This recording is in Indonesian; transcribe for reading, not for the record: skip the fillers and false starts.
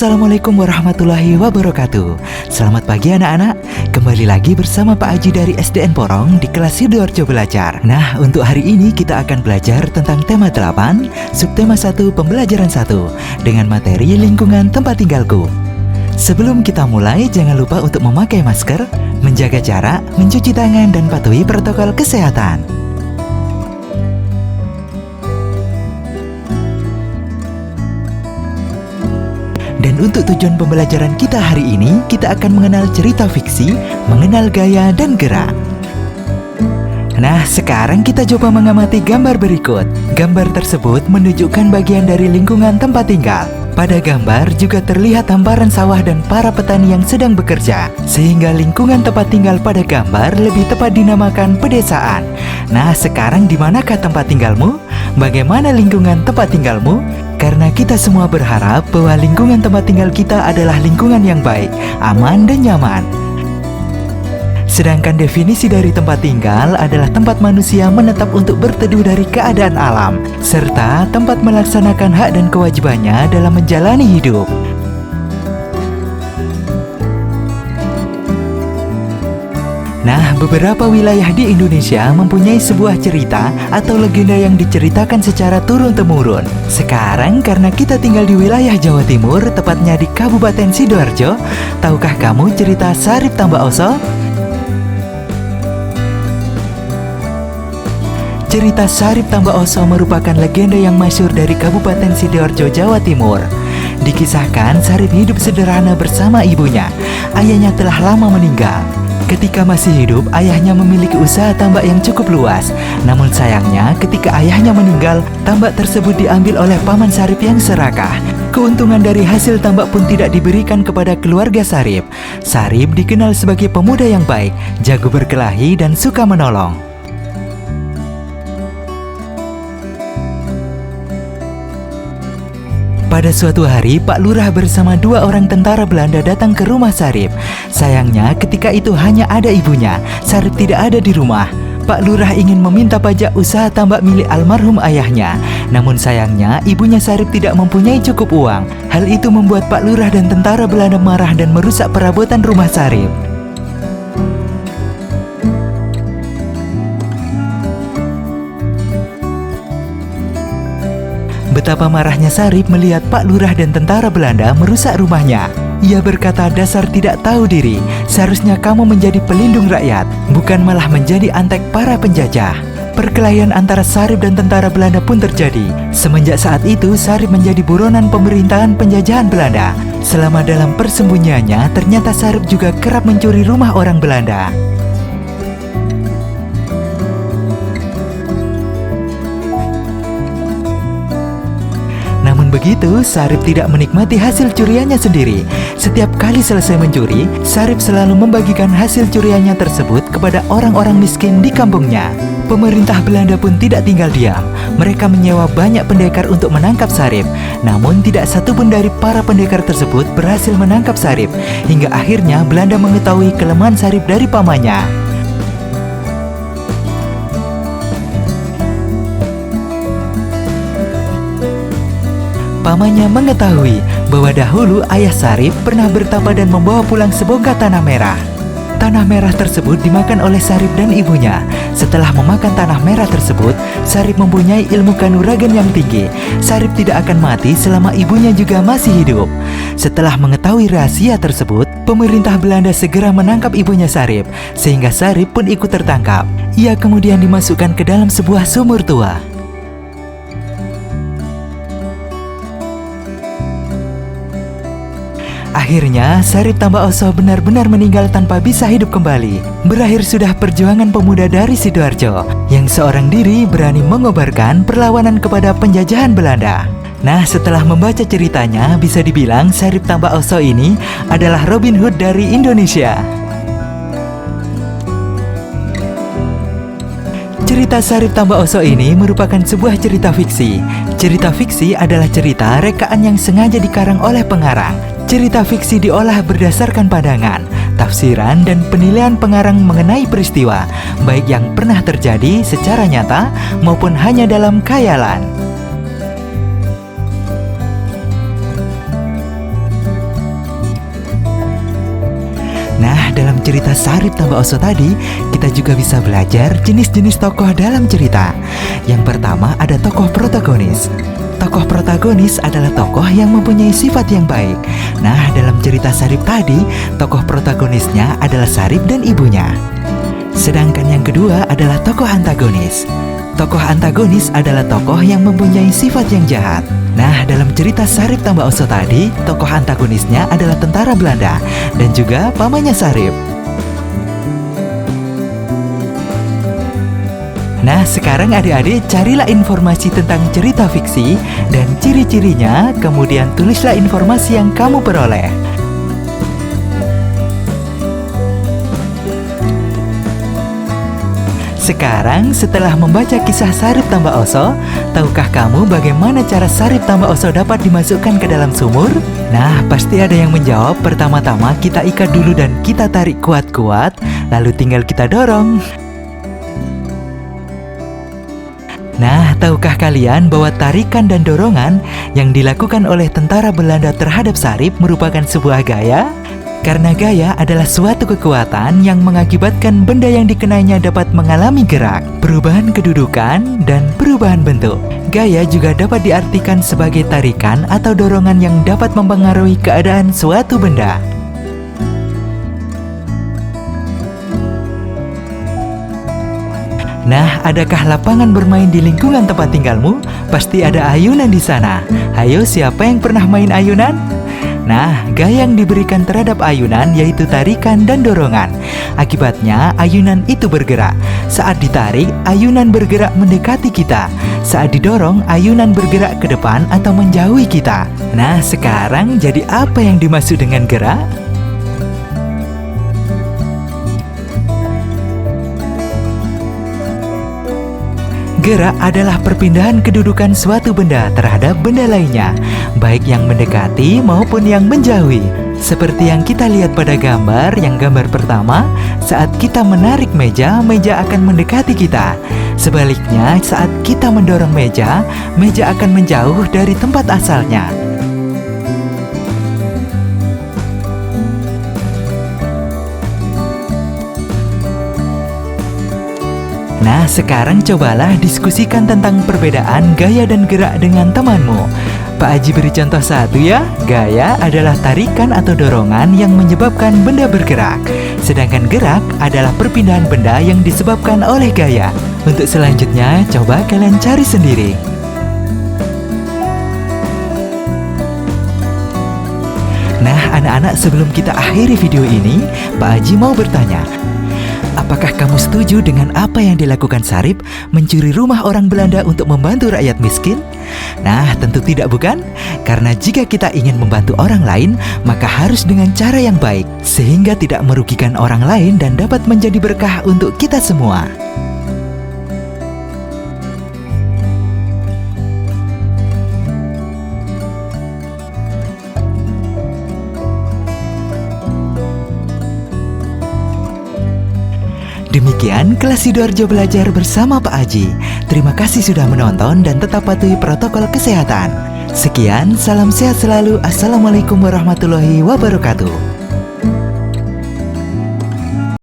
Assalamualaikum warahmatullahi wabarakatuh. Selamat pagi anak-anak. Kembali lagi bersama Pak Aji dari SDN Porong di kelas Sidoarjo Belajar. Nah, untuk hari ini kita akan belajar tentang tema 8, subtema 1 pembelajaran 1 dengan materi lingkungan tempat tinggalku. Sebelum kita mulai, jangan lupa untuk memakai masker, menjaga jarak, mencuci tangan, dan patuhi protokol kesehatan. Dan untuk tujuan pembelajaran kita hari ini, kita akan mengenal cerita fiksi, mengenal gaya dan gerak. Nah, sekarang kita coba mengamati gambar berikut. Gambar tersebut menunjukkan bagian dari lingkungan tempat tinggal. Pada gambar juga terlihat hamparan sawah dan para petani yang sedang bekerja, sehingga lingkungan tempat tinggal pada gambar lebih tepat dinamakan pedesaan. Nah, sekarang di manakah tempat tinggalmu? Bagaimana lingkungan tempat tinggalmu? Karena kita semua berharap bahwa lingkungan tempat tinggal kita adalah lingkungan yang baik, aman dan nyaman. Sedangkan definisi dari tempat tinggal adalah tempat manusia menetap untuk berteduh dari keadaan alam, serta tempat melaksanakan hak dan kewajibannya dalam menjalani hidup. Nah, beberapa wilayah di Indonesia mempunyai sebuah cerita atau legenda yang diceritakan secara turun-temurun. Sekarang, karena kita tinggal di wilayah Jawa Timur, tepatnya di Kabupaten Sidoarjo, tahukah kamu cerita Sarip Tambak Oso? Cerita Sarip Tambak Oso merupakan legenda yang masyhur dari Kabupaten Sidoarjo, Jawa Timur. Dikisahkan, Sarip hidup sederhana bersama ibunya. Ayahnya telah lama meninggal. Ketika masih hidup, ayahnya memiliki usaha tambak yang cukup luas. Namun sayangnya, ketika ayahnya meninggal, tambak tersebut diambil oleh paman Sarip yang serakah. Keuntungan dari hasil tambak pun tidak diberikan kepada keluarga Sarip. Sarip dikenal sebagai pemuda yang baik, jago berkelahi, dan suka menolong. Pada suatu hari, Pak Lurah bersama 2 orang tentara Belanda datang ke rumah Sarip. Sayangnya, ketika itu hanya ada ibunya. Sarip tidak ada di rumah. Pak Lurah ingin meminta pajak usaha tambak milik almarhum ayahnya. Namun sayangnya, ibunya Sarip tidak mempunyai cukup uang. Hal itu membuat Pak Lurah dan tentara Belanda marah dan merusak perabotan rumah Sarip. Betapa marahnya Sarip melihat Pak Lurah dan tentara Belanda merusak rumahnya. Ia berkata, "Dasar tidak tahu diri, seharusnya kamu menjadi pelindung rakyat, bukan malah menjadi antek para penjajah." Perkelahian antara Sarip dan tentara Belanda pun terjadi. Semenjak saat itu, Sarip menjadi buronan pemerintahan penjajahan Belanda. Selama dalam persembunyiannya, ternyata Sarip juga kerap mencuri rumah orang Belanda. Begitu, Sarip tidak menikmati hasil curiannya sendiri. Setiap kali selesai mencuri, Sarip selalu membagikan hasil curiannya tersebut kepada orang-orang miskin di kampungnya. Pemerintah Belanda pun tidak tinggal diam. Mereka menyewa banyak pendekar untuk menangkap Sarip. Namun tidak satu pun dari para pendekar tersebut berhasil menangkap Sarip. Hingga akhirnya Belanda mengetahui kelemahan Sarip dari pamannya. Pamannya mengetahui bahwa dahulu ayah Sarip pernah bertapa dan membawa pulang sebongkah tanah merah. Tanah merah tersebut dimakan oleh Sarip dan ibunya. Setelah memakan tanah merah tersebut, Sarip mempunyai ilmu kanuragan yang tinggi. Sarip tidak akan mati selama ibunya juga masih hidup. Setelah mengetahui rahasia tersebut, pemerintah Belanda segera menangkap ibunya Sarip, sehingga Sarip pun ikut tertangkap. Ia kemudian dimasukkan ke dalam sebuah sumur tua. Akhirnya, Sarip Tambak Oso benar-benar meninggal tanpa bisa hidup kembali. Berakhir sudah perjuangan pemuda dari Sidoarjo, yang seorang diri berani mengobarkan perlawanan kepada penjajahan Belanda. Nah, setelah membaca ceritanya, bisa dibilang Sarip Tambak Oso ini adalah Robin Hood dari Indonesia. Cerita Sarip Tambak Oso ini merupakan sebuah cerita fiksi. Cerita fiksi adalah cerita rekaan yang sengaja dikarang oleh pengarang. Cerita fiksi diolah berdasarkan pandangan, tafsiran, dan penilaian pengarang mengenai peristiwa, baik yang pernah terjadi secara nyata maupun hanya dalam khayalan. dalam cerita Sarip Tambah Oso tadi, kita juga bisa belajar jenis-jenis tokoh dalam cerita. Yang pertama ada tokoh protagonis. Tokoh protagonis adalah tokoh yang mempunyai sifat yang baik. Nah, dalam cerita Sarip tadi, tokoh protagonisnya adalah Sarip dan ibunya. Sedangkan yang kedua adalah tokoh antagonis. Tokoh antagonis adalah tokoh yang mempunyai sifat yang jahat. Nah, dalam cerita Sarip Tambah Oso tadi, tokoh antagonisnya adalah tentara Belanda dan juga pamannya Sarip. Nah, sekarang adik-adik carilah informasi tentang cerita fiksi dan ciri-cirinya, kemudian tulislah informasi yang kamu peroleh. Sekarang setelah membaca kisah Sarip Tambah Oso, tahukah kamu bagaimana cara Sarip Tambah Oso dapat dimasukkan ke dalam sumur? Nah, pasti ada yang menjawab. Pertama-tama kita ikat dulu dan kita tarik kuat-kuat, lalu tinggal kita dorong. Nah, tahukah kalian bahwa tarikan dan dorongan yang dilakukan oleh tentara Belanda terhadap Sarip merupakan sebuah gaya? Karena gaya adalah suatu kekuatan yang mengakibatkan benda yang dikenainya dapat mengalami gerak, perubahan kedudukan, dan perubahan bentuk. Gaya juga dapat diartikan sebagai tarikan atau dorongan yang dapat mempengaruhi keadaan suatu benda. Nah, adakah lapangan bermain di lingkungan tempat tinggalmu? Pasti ada ayunan di sana. Ayo, siapa yang pernah main ayunan? Nah, gaya yang diberikan terhadap ayunan yaitu tarikan dan dorongan. Akibatnya, ayunan itu bergerak. Saat ditarik, ayunan bergerak mendekati kita. Saat didorong, ayunan bergerak ke depan atau menjauhi kita. Nah, sekarang jadi apa yang dimaksud dengan gerak? Gerak adalah perpindahan kedudukan suatu benda terhadap benda lainnya, baik yang mendekati maupun yang menjauhi. Seperti yang kita lihat pada gambar, yang gambar pertama, saat kita menarik meja, meja akan mendekati kita. Sebaliknya, saat kita mendorong meja, meja akan menjauh dari tempat asalnya. Nah, sekarang cobalah diskusikan tentang perbedaan gaya dan gerak dengan temanmu. Pak Haji beri contoh satu ya. Gaya adalah tarikan atau dorongan yang menyebabkan benda bergerak. Sedangkan gerak adalah perpindahan benda yang disebabkan oleh gaya. Untuk selanjutnya, coba kalian cari sendiri. Nah, anak-anak, sebelum kita akhiri video ini, Pak Haji mau bertanya, apakah kamu setuju dengan apa yang dilakukan Sarip, mencuri rumah orang Belanda untuk membantu rakyat miskin? Nah, tentu tidak, bukan? Karena jika kita ingin membantu orang lain, maka harus dengan cara yang baik, sehingga tidak merugikan orang lain dan dapat menjadi berkah untuk kita semua. Demikian kelas Sidoarjo Belajar bersama Pak Haji. Terima kasih sudah menonton dan tetap patuhi protokol kesehatan. Sekian, salam sehat selalu. Assalamualaikum warahmatullahi wabarakatuh.